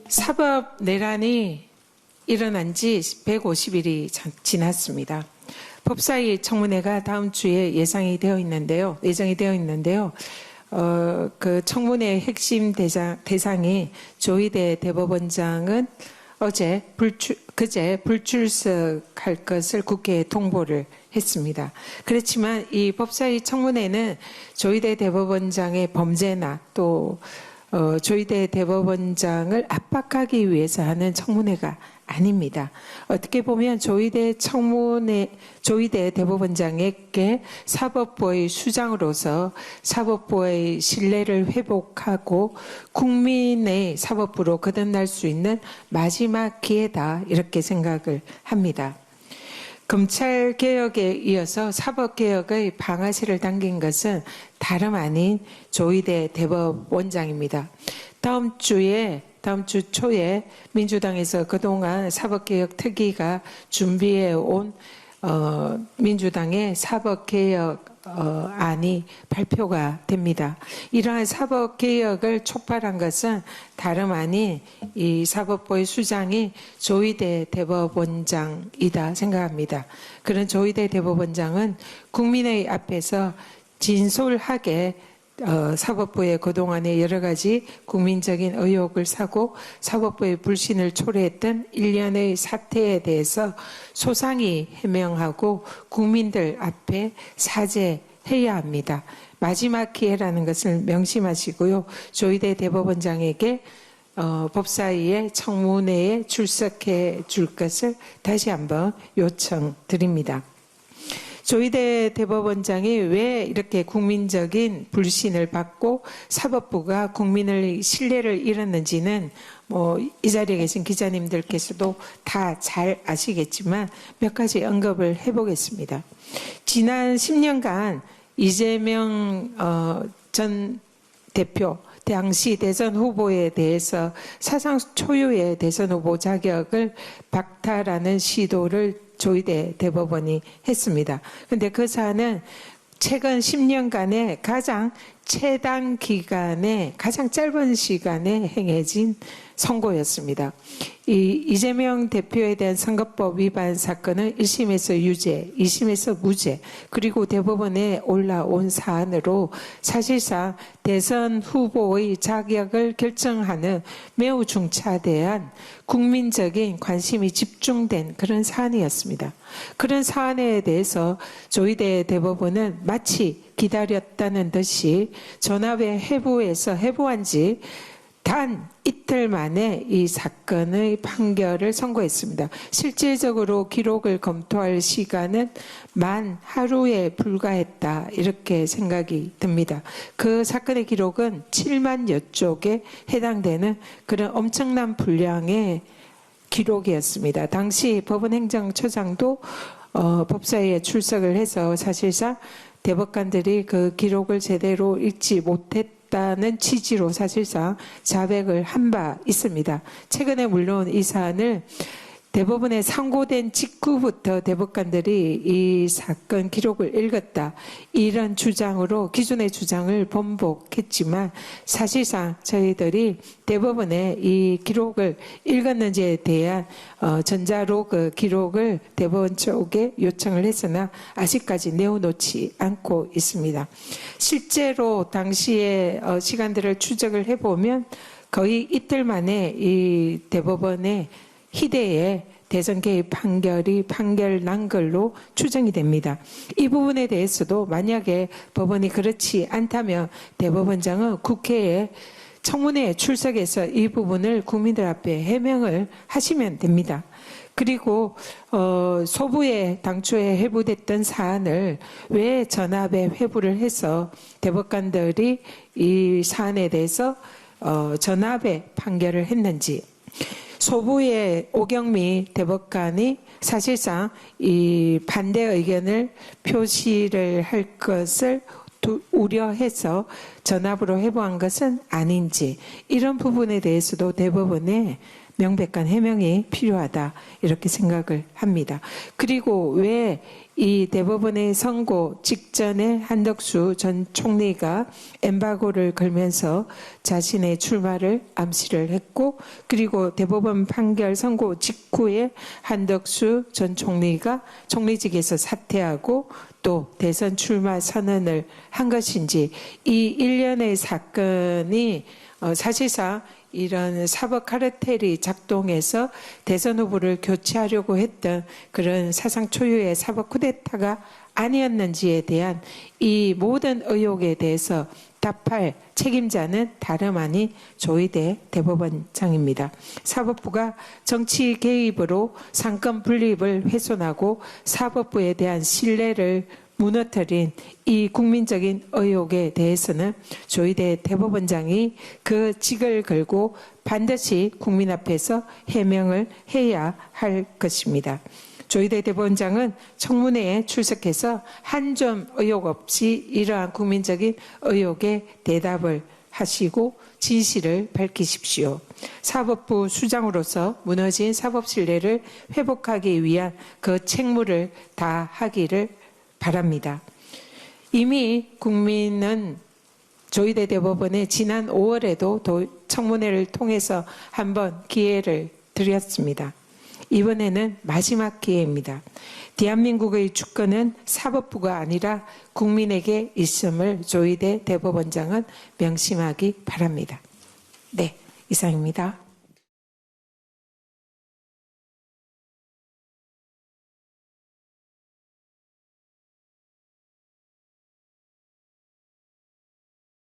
사법 내란이 일어난 지 150일이 지났습니다. 법사위 청문회가 다음 주에 예정이 되어 있는데요. 그 청문회 핵심 대상이 조희대 대법원장은 그제 불출석할 것을 국회에 통보를 했습니다. 그렇지만 이 법사위 청문회는 조희대 대법원장의 범죄나 또 조희대 대법원장을 압박하기 위해서 하는 청문회가 아닙니다. 어떻게 보면 조희대 대법원장에게 사법부의 수장으로서 사법부의 신뢰를 회복하고 국민의 사법부로 거듭날 수 있는 마지막 기회다, 이렇게 생각을 합니다. 검찰개혁에 이어서 사법개혁의 방아쇠를 당긴 것은 다름 아닌 조희대 대법원장입니다. 다음 주 초에 민주당에서 그동안 사법개혁 특위가 준비해 온 민주당의 사법개혁 안이 발표가 됩니다. 이러한 사법개혁을 촉발한 것은 다름 아닌 이 사법부의 수장이 조희대 대법원장이다 생각합니다. 그런 조희대 대법원장은 국민의 앞에서 진솔하게 사법부의 그동안의 여러 가지 국민적인 의혹을 사고 사법부의 불신을 초래했던 일련의 사태에 대해서 소상히 해명하고 국민들 앞에 사죄해야 합니다. 마지막 기회라는 것을 명심하시고요. 조희대 대법원장에게 법사위의 청문회에 출석해 줄 것을 다시 한번 요청드립니다. 조희대 대법원장이 왜 이렇게 국민적인 불신을 받고 사법부가 국민의 신뢰를 잃었는지는 이 자리에 계신 기자님들께서도 다 잘 아시겠지만 몇 가지 언급을 해보겠습니다. 지난 10년간 이재명 전 대표 당시 대선 후보에 대해서 사상 초유의 대선 후보 자격을 박탈하는 시도를 조희대 대법원이 했습니다. 그런데 그 사안은 최근 10년간의 가장 최단 기간에 가장 짧은 시간에 행해진 선고였습니다. 이재명 대표에 대한 선거법 위반 사건은 1심에서 유죄, 2심에서 무죄, 그리고 대법원에 올라온 사안으로 사실상 대선 후보의 자격을 결정하는 매우 중차대한 국민적인 관심이 집중된 그런 사안이었습니다. 그런 사안에 대해서 조희대 대법원은 마치 기다렸다는 듯이 전압의 해부한 지 단 이틀 만에 이 사건의 판결을 선고했습니다. 실질적으로 기록을 검토할 시간은 만 하루에 불과했다, 이렇게 생각이 듭니다. 그 사건의 기록은 7만여 쪽에 해당되는 그런 엄청난 분량의 기록이었습니다. 당시 법원행정처장도 법사위에 출석을 해서 사실상 대법관들이 그 기록을 제대로 읽지 못했다는 취지로 사실상 자백을 한 바 있습니다. 최근에 물론 이 사안을 대법원에 상고된 직후부터 대법관들이 이 사건 기록을 읽었다, 이런 주장으로 기존의 주장을 번복했지만 사실상 저희들이 대법원에 이 기록을 읽었는지에 대한 전자로그 기록을 대법원 쪽에 요청을 했으나 아직까지 내어놓지 않고 있습니다. 실제로 당시의 시간들을 추적을 해보면 거의 이틀 만에 이 대법원의 희대의 대선 개입 판결 난 걸로 추정이 됩니다. 이 부분에 대해서도 만약에 법원이 그렇지 않다면 대법원장은 국회에 청문회에 출석해서 이 부분을 국민들 앞에 해명을 하시면 됩니다. 그리고 소부에 당초에 회부됐던 사안을 왜 전압에 회부를 해서 대법관들이 이 사안에 대해서 전압에 판결을 했는지, 소부의 오경미 대법관이 사실상 이 반대 의견을 표시를 할 것을 우려해서 전압으로 회부한 것은 아닌지, 이런 부분에 대해서도 대법원에 명백한 해명이 필요하다 이렇게 생각을 합니다. 그리고 왜 이 대법원의 선고 직전에 한덕수 전 총리가 엠바고를 걸면서 자신의 출마를 암시를 했고, 그리고 대법원 판결 선고 직후에 한덕수 전 총리가 총리직에서 사퇴하고 또 대선 출마 선언을 한 것인지, 이 일련의 사건이 사실상 이런 사법 카르텔이 작동해서 대선 후보를 교체하려고 했던 그런 사상 초유의 사법 쿠데타가 아니었는지에 대한 이 모든 의혹에 대해서 답할 책임자는 다름 아닌 조희대 대법원장입니다. 사법부가 정치 개입으로 상권 분립을 훼손하고 사법부에 대한 신뢰를 무너뜨린 이 국민적인 의혹에 대해서는 조희대 대법원장이 그 직을 걸고 반드시 국민 앞에서 해명을 해야 할 것입니다. 조희대 대법원장은 청문회에 출석해서 한 점 의혹 없이 이러한 국민적인 의혹에 대답을 하시고 진실을 밝히십시오. 사법부 수장으로서 무너진 사법 신뢰를 회복하기 위한 그 책무를 다하기를 바랍니다. 이미 국민은 조희대 대법원에 지난 5월에도 청문회를 통해서 한번 기회를 드렸습니다. 이번에는 마지막 기회입니다. 대한민국의 주권은 사법부가 아니라 국민에게 있음을 조희대 대법원장은 명심하기 바랍니다. 네, 이상입니다.